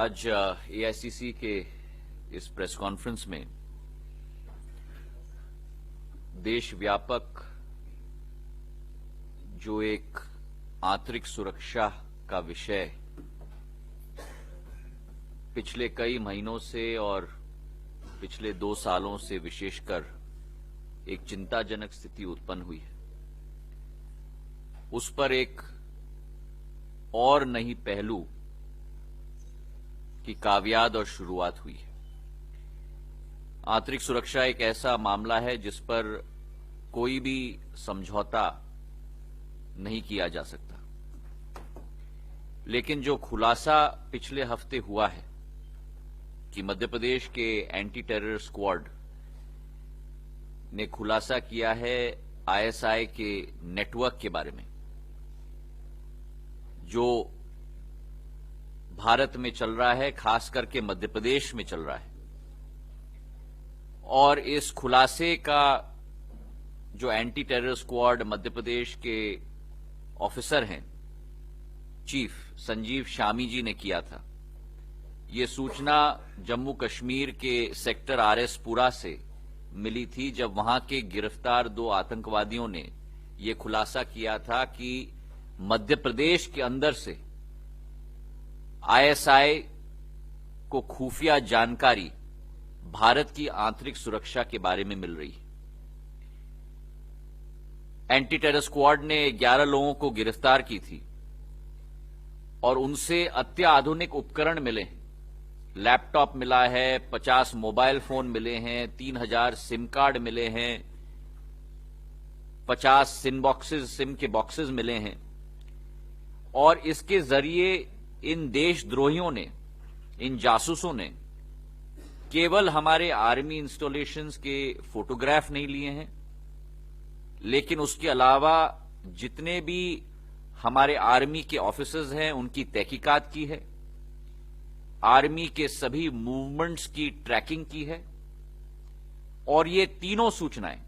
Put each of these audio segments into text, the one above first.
आज एआईसीसी के इस प्रेस कॉन्फ्रेंस में देशव्यापक जो एक आंतरिक सुरक्षा का विषय पिछले कई महीनों से और पिछले 2 सालों से विशेषकर एक चिंताजनक स्थिति उत्पन्न हुई है, उस पर एक और नई पहलू की कावियाद और शुरुआत हुई है। आंतरिक सुरक्षा एक ऐसा मामला है जिस पर कोई भी समझौता नहीं किया जा सकता, लेकिन जो खुलासा पिछले हफ्ते हुआ है कि मध्य प्रदेश के एंटी टेरर स्क्वाड ने खुलासा किया है आईएसआई के नेटवर्क के बारे में जो भारत में चल रहा है, खास करके मध्य प्रदेश में चल रहा है। और इस खुलासे का जो anti terror squad Madhya Pradesh के ऑफिसर हैं, चीफ संजीव शामी जी ने किया था। ये सूचना जम्मू कश्मीर के सेक्टर आरएस पुरा से मिली थी, जब वहां के गिरफ्तार 2 आतंकवादियों ने यह खुलासा किया था कि मध्य प्रदेश के अंदर से आईएसआई को खुफिया जानकारी भारत की आंतरिक सुरक्षा के बारे में मिल रही है। एंटी टेरर स्क्वाड ने 11 लोगों को गिरफ्तार की थी और उनसे अत्याधुनिक उपकरण मिले हैं। लैपटॉप मिला है, 50 मोबाइल फोन मिले हैं, 3000 सिम कार्ड मिले हैं, 50 सिम के बॉक्सेस मिले हैं। और इसके जरिए इन देशद्रोहियों ने, इन जासूसों ने केवल हमारे आर्मी इंस्टॉलेशंस के फोटोग्राफ नहीं लिए हैं, लेकिन उसके अलावा जितने भी हमारे आर्मी के ऑफिसर्स हैं उनकी तहकीकात की है, आर्मी के सभी मूवमेंट्स की ट्रैकिंग की है। और ये तीनों सूचनाएं,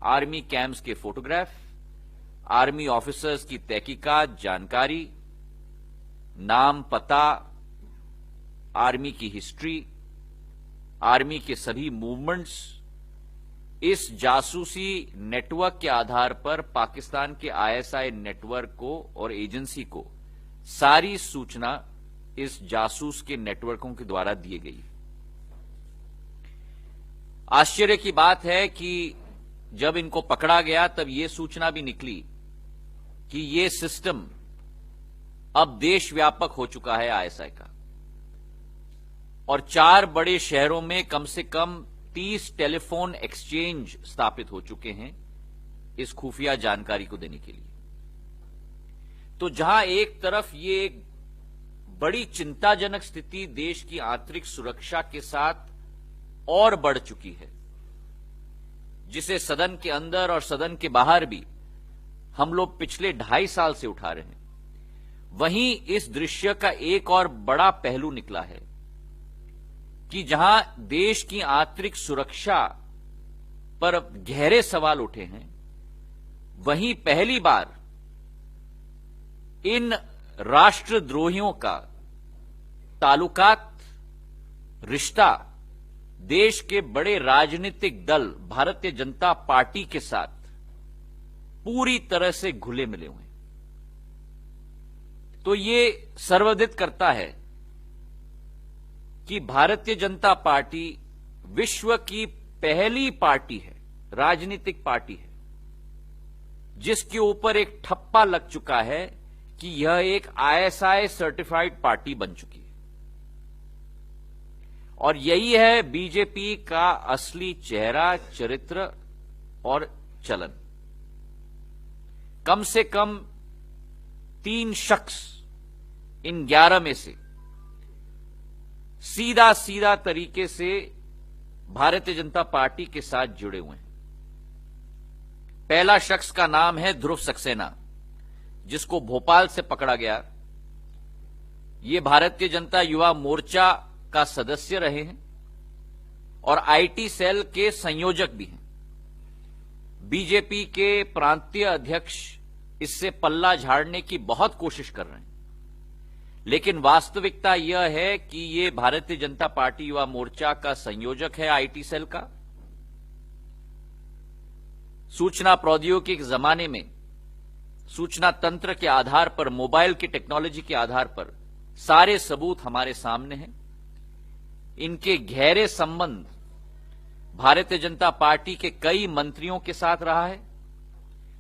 आर्मी कैंप्स के फोटोग्राफ, आर्मी ऑफिसर्स की तहकीकात, जानकारी, नाम, पता, आर्मी की हिस्ट्री, आर्मी के सभी मूवमेंट्स, इस जासूसी नेटवर्क के आधार पर पाकिस्तान के आईएसआई नेटवर्क को और एजेंसी को सारी सूचना इस जासूस के नेटवर्कों के द्वारा दी गई। आश्चर्य की बात है कि जब इनको पकड़ा गया तब यह सूचना भी निकली कि यह सिस्टम अब देशव्यापक हो चुका है आईएसआई का, और 4 बड़े शहरों में कम से कम 30 टेलीफोन एक्सचेंज स्थापित हो चुके हैं इस खुफिया जानकारी को देने के लिए। तो जहां एक तरफ ये एक बड़ी चिंताजनक स्थिति देश की आंतरिक सुरक्षा के साथ और बढ़ चुकी है, जिसे सदन के अंदर और सदन के बाहर भी हम लोग पिछले 2.5 साल से उठा रहे हैं, वहीं इस दृश्य का एक और बड़ा पहलू निकला है कि जहां देश की आंतरिक सुरक्षा पर गहरे सवाल उठे हैं, वहीं पहली बार इन राष्ट्रद्रोहियों का ताल्लुकात, रिश्ता देश के बड़े राजनीतिक दल भारतीय जनता पार्टी के साथ पूरी तरह से घुले मिले हुए हैं। तो ये सर्वविदित करता है कि भारतीय जनता पार्टी विश्व की पहली पार्टी है, राजनीतिक पार्टी है, जिसके ऊपर एक ठप्पा लग चुका है कि यह एक आईएसआई सर्टिफाइड पार्टी बन चुकी है। और यही है बीजेपी का असली चेहरा, चरित्र और चलन। कम से कम 3 शख्स इन 11 में से सीधा तरीके से भारतीय जनता पार्टी के साथ जुड़े हुए हैं। पहला शख्स का नाम है ध्रुव सक्सेना, जिसको भोपाल से पकड़ा गया। ये भारतीय जनता युवा मोर्चा का सदस्य रहे हैं और आईटी सेल के संयोजक भी हैं। बीजेपी के प्रांतीय अध्यक्ष इससे पल्ला झाड़ने की बहुत कोशिश कर रहे हैं, लेकिन वास्तविकता यह है कि ये भारतीय जनता पार्टी युवा मोर्चा का संयोजक है आईटी सेल का। सूचना प्रौद्योगिकी के जमाने में सूचना तंत्र के आधार पर, मोबाइल की टेक्नोलॉजी के आधार पर सारे सबूत हमारे सामने हैं। इनके गहरे संबंध भारतीय जनता पार्टी के कई मंत्रियों के साथ रहा है।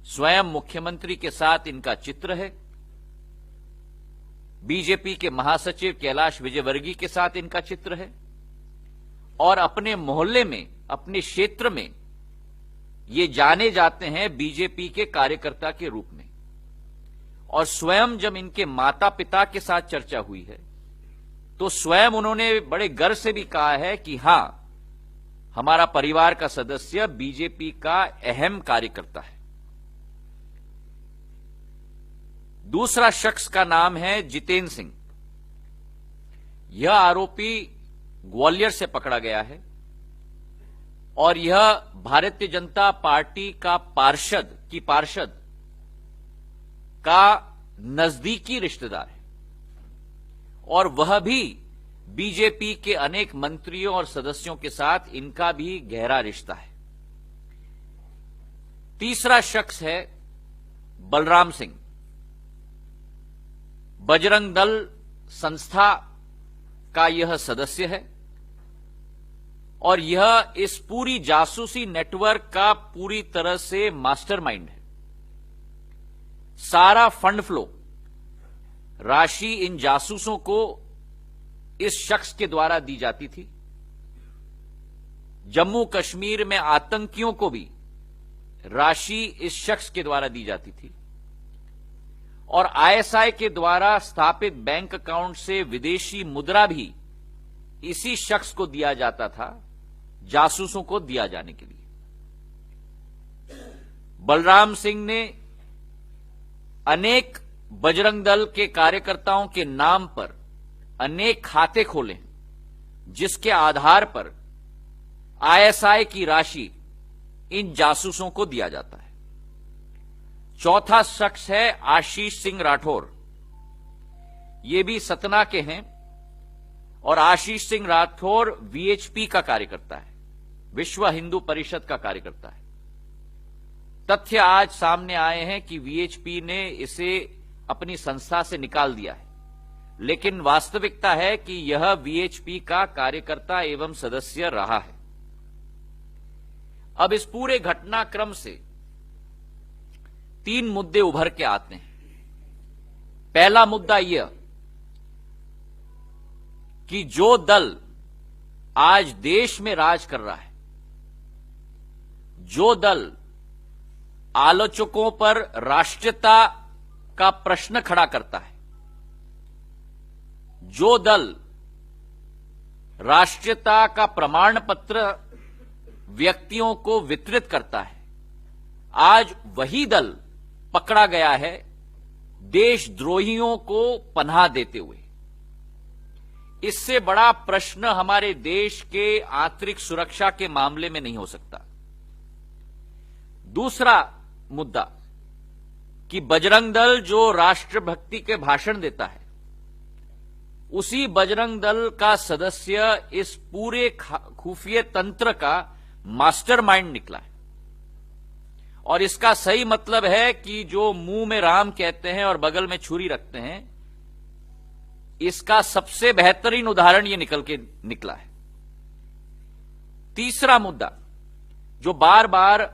स्वयं मुख्यमंत्री के साथ इनका चित्र है। बीजेपी के महासचिव कैलाश विजयवर्गीय के साथ इनका चित्र है। और अपने मोहल्ले में, अपने क्षेत्र में ये जाने जाते हैं बीजेपी के कार्यकर्ता के रूप में। और स्वयं जब इनके माता पिता के साथ चर्चा हुई है तो स्वयं उन्होंने बड़े गर्व से भी कहा है कि हां, हमारा परिवार का सदस्य बीजेपी का अहम कार्यकर्ता है। दूसरा शख्स का नाम है जितेंद्र सिंह। यह आरोपी ग्वालियर से पकड़ा गया है और यह भारतीय जनता पार्टी का पार्षद का नजदीकी रिश्तेदार है और वह भी बीजेपी के अनेक मंत्रियों और सदस्यों के साथ इनका भी गहरा रिश्ता है। तीसरा शख्स है बलराम सिंह। बजरंग दल संस्था का यह सदस्य है और यह इस पूरी जासूसी नेटवर्क का पूरी तरह से मास्टरमाइंड है। सारा फंड फ्लो, राशि इन जासूसों को इस शख्स के द्वारा दी जाती थी। जम्मू कश्मीर में आतंकियों को भी राशि इस शख्स के द्वारा दी जाती थी और आईएसआई के द्वारा स्थापित बैंक अकाउंट से विदेशी मुद्रा भी इसी शख्स को दिया जाता था, जासूसों को दिया जाने के लिए। बलराम सिंह ने अनेक बजरंग दल के कार्यकर्ताओं के नाम पर अनेक खाते खोले जिसके आधार पर आईएसआई की राशि इन जासूसों को दिया जाता है। चौथा शख्स है आशीष सिंह राठौर। ये भी सतना के हैं और आशीष सिंह राठौर वीएचपी का कार्यकर्ता है, विश्व हिंदू परिषद का कार्यकर्ता है। तथ्य आज सामने आए हैं कि वीएचपी ने इसे अपनी संस्था से निकाल दिया है, लेकिन वास्तविकता है कि यह वीएचपी का कार्यकर्ता एवं सदस्य रहा है। अब इस पूरे घटनाक्रम से 3 मुद्दे उभर के आते हैं। पहला मुद्दा यह कि जो दल आज देश में राज कर रहा है, जो दल आलोचकों पर राष्ट्रीयता का प्रश्न खड़ा करता है, जो दल राष्ट्रीयता का प्रमाण पत्र व्यक्तियों को वितरित करता है, आज वही दल पकड़ा गया है देशद्रोहियों को पनाह देते हुए। इससे बड़ा प्रश्न हमारे देश के आंतरिक सुरक्षा के मामले में नहीं हो सकता। दूसरा मुद्दा कि बजरंग दल जो राष्ट्रभक्ति के भाषण देता है, उसी बजरंग दल का सदस्य इस पूरे खुफिया तंत्र का मास्टरमाइंड निकला है। और इसका सही मतलब है कि जो मुंह में राम कहते हैं और बगल में छुरी रखते हैं, इसका सबसे बेहतरीन उदाहरण यह निकला है। तीसरा मुद्दा जो बार बार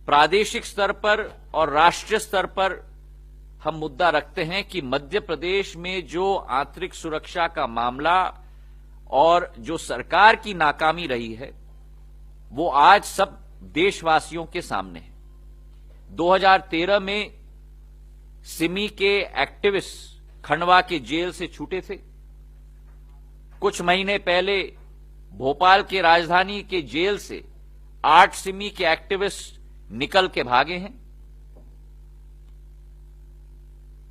प्रादेशिक स्तर पर और राष्ट्रीय स्तर पर हम मुद्दा रखते हैं कि मध्य प्रदेश में जो आंतरिक सुरक्षा का मामला और जो सरकार की नाकामी रही है, वो आज सब देशवासियों के सामने है। 2013 में सिमी के एक्टिविस्ट खंडवा के जेल से छूटे थे। कुछ महीने पहले भोपाल के राजधानी के जेल से 8 सिमी के एक्टिविस्ट निकल के भागे हैं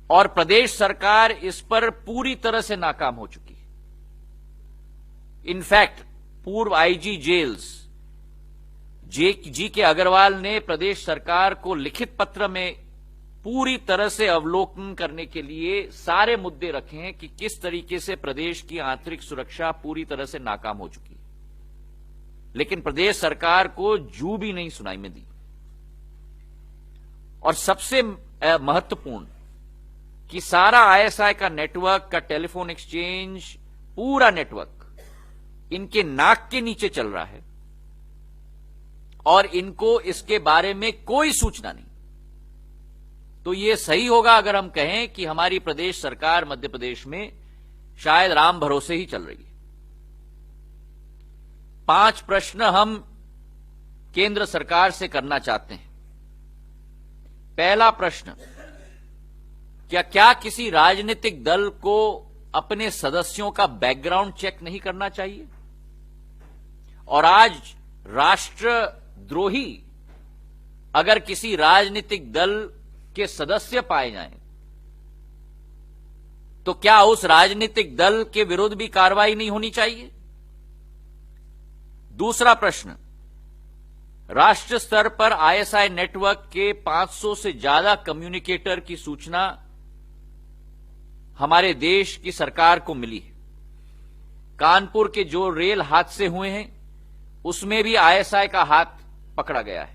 और प्रदेश सरकार इस पर पूरी तरह से नाकाम हो चुकी है। इनफैक्ट पूर्व आईजी जेल्स जी के अग्रवाल ने प्रदेश सरकार को लिखित पत्र में पूरी तरह से अवलोकन करने के लिए सारे मुद्दे रखे हैं कि किस तरीके से प्रदेश की आंतरिक सुरक्षा पूरी तरह से नाकाम हो चुकी है। लेकिन प्रदेश सरकार को जू भी नहीं सुनाई में दी। और सबसे महत्वपूर्ण कि सारा आईएसआई का नेटवर्क का टेलीफोन एक्सचेंज, पूरा नेटवर्क इनके नाक के नीचे चल रहा है और इनको इसके बारे में कोई सूचना नहीं। तो यह सही होगा अगर हम कहें कि हमारी प्रदेश सरकार मध्य प्रदेश में शायद राम भरोसे ही चल रही है। 5 प्रश्न हम केंद्र सरकार से करना चाहते हैं। पहला प्रश्न, क्या किसी राजनीतिक दल को अपने सदस्यों का बैकग्राउंड चेक नहीं करना चाहिए? और आज राष्ट्रद्रोही अगर किसी राजनीतिक दल के सदस्य पाए जाएं तो क्या उस राजनीतिक दल के विरुद्ध भी कार्रवाई नहीं होनी चाहिए? दूसरा प्रश्न, राष्ट्र स्तर पर आईएसआई नेटवर्क के 500 से ज्यादा कम्युनिकेटर की सूचना हमारे देश की सरकार को मिली है। कानपुर के जो रेल हादसे हुए हैं उसमें भी आईएसआई का हाथ पकड़ा गया है।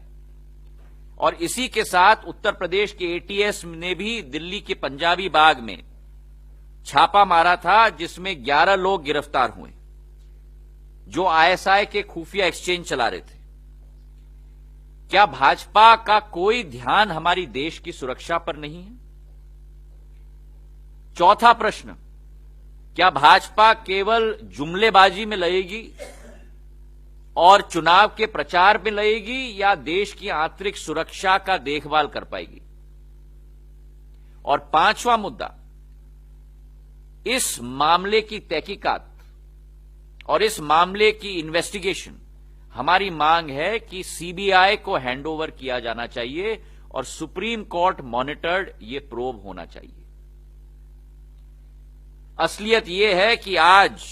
और इसी के साथ उत्तर प्रदेश के एटीएस ने भी दिल्ली के पंजाबी बाग में छापा मारा था, जिसमें 11 लोग गिरफ्तार हुए जो आईएसआई के खुफिया एक्सचेंज चला रहे थे। क्या भाजपा का कोई ध्यान हमारी देश की सुरक्षा पर नहीं है? चौथा प्रश्न, क्या भाजपा केवल जुमलेबाजी में लगेगी और चुनाव के प्रचार में लगेगी या देश की आंतरिक सुरक्षा का देखभाल कर पाएगी? और पांचवा मुद्दा, इस मामले की तहकीकात और इस मामले की इन्वेस्टिगेशन, हमारी मांग है कि सीबीआई को हैंडओवर किया जाना चाहिए और सुप्रीम कोर्ट मॉनिटर्ड ये प्रोब होना चाहिए। असलियत यह है कि आज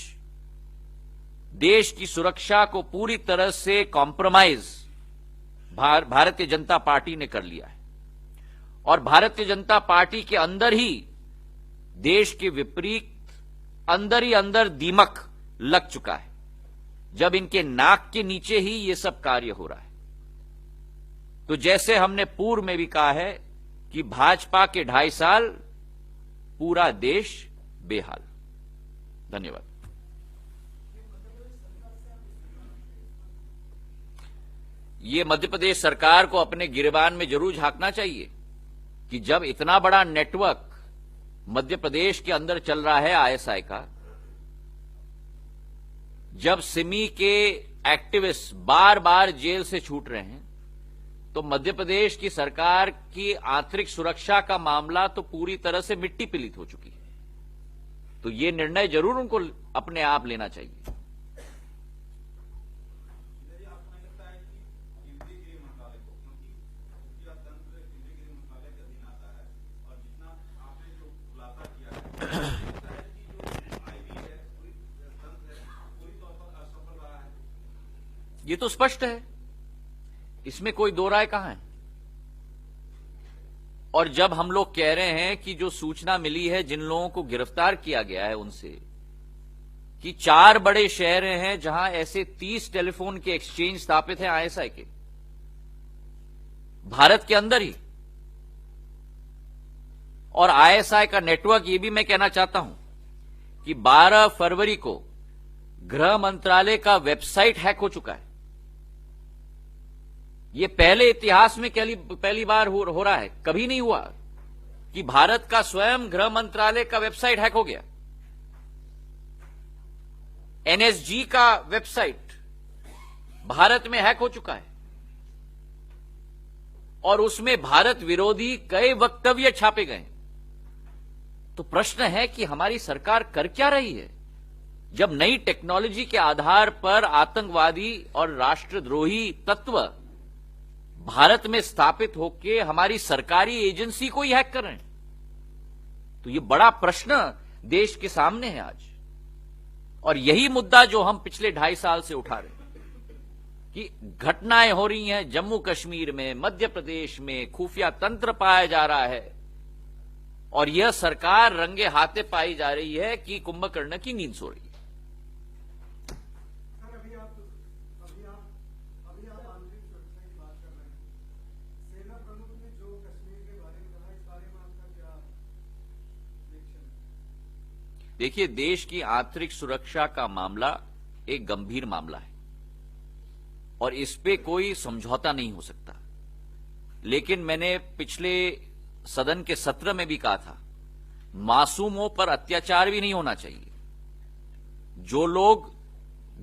देश की सुरक्षा को पूरी तरह से कॉम्प्रोमाइज भारतीय जनता पार्टी ने कर लिया है और भारतीय जनता पार्टी के अंदर ही देश के विपरीत अंदर ही अंदर दीमक लग चुका है, जब इनके नाक के नीचे ही ये सब कार्य हो रहा है। तो जैसे हमने पूर्व में भी कहा है कि भाजपा के 2.5 साल पूरा देश बेहाल। धन्यवाद। ये मध्य प्रदेश सरकार को अपने गिरबान में जरूर झांकना चाहिए कि जब इतना बड़ा नेटवर्क मध्य प्रदेश के अंदर चल रहा है आईएसआई का, जब सिमी के एक्टिविस्ट बार बार जेल से छूट रहे हैं, तो मध्य प्रदेश की सरकार की आंतरिक सुरक्षा का मामला तो पूरी तरह से मिट्टी पलीत हो चुकी है। तो ये निर्णय जरूर उनको अपने आप लेना चाहिए। ये तो स्पष्ट है, इसमें कोई दो राय कहां है। और जब हम लोग कह रहे हैं कि जो सूचना मिली है जिन लोगों को गिरफ्तार किया गया है उनसे, कि 4 बड़े शहर हैं जहां ऐसे 30 टेलीफोन के एक्सचेंज स्थापित हैं आईएसआई के, भारत के अंदर ही। और आईएसआई का नेटवर्क, ये भी मैं कहना चाहता हूं कि 12 फरवरी को गृह मंत्रालय का वेबसाइट हैक हो चुका है। ये पहले इतिहास में पहली बार हो रहा है, कभी नहीं हुआ कि भारत का स्वयं गृह मंत्रालय का वेबसाइट हैक हो गया। एनएसजी का वेबसाइट भारत में हैक हो चुका है और उसमें भारत विरोधी कई वक्तव्य छापे गए। तो प्रश्न है कि हमारी सरकार कर क्या रही है, जब नई टेक्नोलॉजी के आधार पर आतंकवादी और राष्ट्रद्रोही तत्व भारत में स्थापित होकर हमारी सरकारी एजेंसी को ही हैक कर रहे हैं। तो यह बड़ा प्रश्न देश के सामने है आज। और यही मुद्दा जो हम पिछले 2.5 साल से उठा रहे हैं कि घटनाएं हो रही हैं जम्मू कश्मीर में, मध्य प्रदेश में, खुफिया तंत्र पाया जा रहा है और यह सरकार रंगे हाथे पाई जा रही है कि कुंभकर्ण की नींद सो रही है। अभी आप आंतरिक सुरक्षा की बात कर रहे हैं। सेना प्रमुख ने जो कश्मीर के बारे में कहा, इस बारे में आपका क्या रिएक्शन है? देखिए, देश की आंतरिक सुरक्षा का मामला एक गंभीर मामला है और इस पे कोई समझौता नहीं हो सकता। लेकिन मैंने पिछले सदन के सत्र में भी कहा था, मासूमों पर अत्याचार भी नहीं होना चाहिए। जो लोग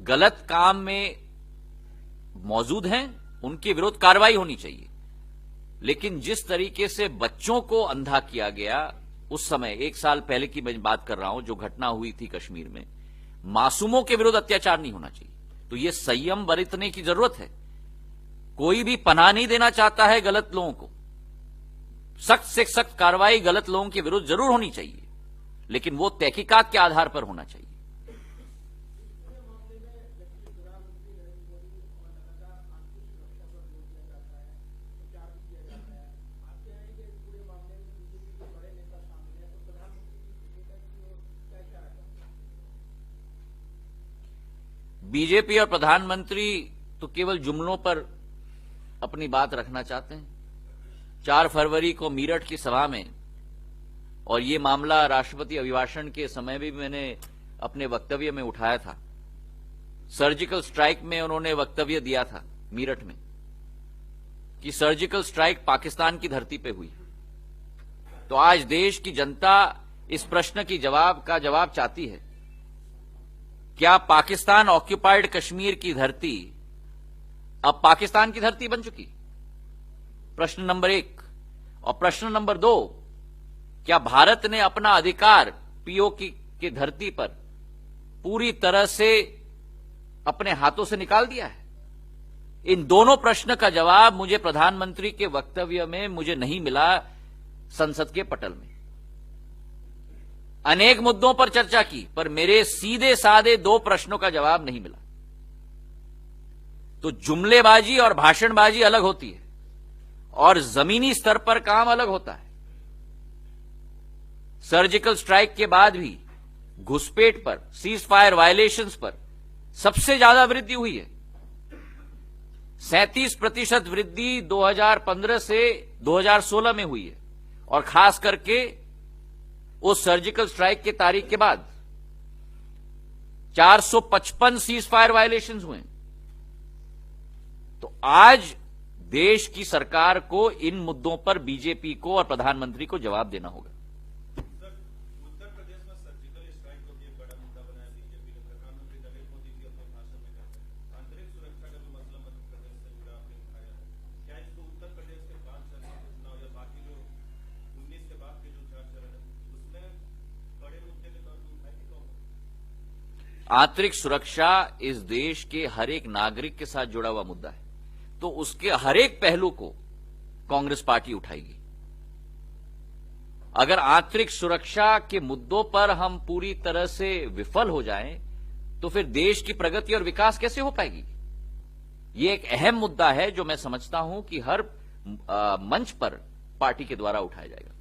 गलत काम में मौजूद हैं उनके विरुद्ध कार्रवाई होनी चाहिए। लेकिन जिस तरीके से बच्चों को अंधा किया गया, उस समय 1 साल पहले की मैं बात कर रहा हूं, जो घटना हुई थी कश्मीर में, मासूमों के विरुद्ध अत्याचार नहीं होना चाहिए। तो यह संयम बरतने की जरूरत है। कोई भी पनाह नहीं देना चाहता है गलत लोगों को। सख्त से सख्त कार्रवाई गलत लोगों के विरुद्ध जरूर होनी चाहिए, लेकिन वो तहकीकात के आधार पर होना चाहिए। बीजेपी और प्रधानमंत्री तो केवल जुमलों पर अपनी बात रखना चाहते हैं। 4 फरवरी को मीरठ की सभा में, और ये मामला राष्ट्रपति अभिभाषण के समय भी मैंने अपने वक्तव्य में उठाया था, सर्जिकल स्ट्राइक में उन्होंने वक्तव्य दिया था मीरठ में कि सर्जिकल स्ट्राइक पाकिस्तान की धरती पे हुई। तो आज देश की जनता इस प्रश्न की जवाब चाहती है, क्या पाकिस्तान ऑक्यूपाइड कश्मीर की धरती अब पाकिस्तान की धरती बन चुकी? प्रश्न नंबर 1। और प्रश्न नंबर 2, क्या भारत ने अपना अधिकार पीओके की धरती पर पूरी तरह से अपने हाथों से निकाल दिया है? इन दोनों प्रश्न का जवाब मुझे प्रधानमंत्री के वक्तव्य में मुझे नहीं मिला संसद के पटल में। अनेक मुद्दों पर चर्चा की, पर मेरे सीधे साधे 2 प्रश्नों का जवाब नहीं मिला। तो जुमलेबाजी और भाषणबाजी अलग होती है और जमीनी स्तर पर काम अलग होता है। सर्जिकल स्ट्राइक के बाद भी घुसपैठ पर, सीज फायर वायलेशंस पर सबसे ज्यादा वृद्धि हुई है। 37% वृद्धि 2015 से 2016 में हुई है और खास करके उस सर्जिकल स्ट्राइक के तारीख के बाद 455 सीज फायर वायलेशंस हुए। तो आज देश की सरकार को इन मुद्दों पर बीजेपी को और प्रधानमंत्री को जवाब देना होगा। उत्तर प्रदेश में सर्जिकल स्ट्राइक को भी एक बड़ा मुद्दा बनाया बीजेपी ने। प्रधानमंत्री नरेंद्र मोदी जी अपने भाषण में कहते हैं आंतरिक सुरक्षा का भी मसला मध्य प्रदेश से जुड़ा आपने उठाया है। क्या इसको उत्तर प्रदेश के 5 चरण के चुनाव या बाकी जो 19 के बाद के जो 4 चरण है उसमें बड़े मुद्दे के तौर पर उठाएगी कांग्रेस? आंतरिक सुरक्षा इस देश के हर एक नागरिक के साथ जुड़ा हुआ मुद्दा है, तो उसके हर एक पहलू को कांग्रेस पार्टी उठाएगी। अगर आंतरिक सुरक्षा के मुद्दों पर हम पूरी तरह से विफल हो जाएं, तो फिर देश की प्रगति और विकास कैसे हो पाएगी? यह एक अहम मुद्दा है जो मैं समझता हूं कि हर मंच पर पार्टी के द्वारा उठाया जाएगा।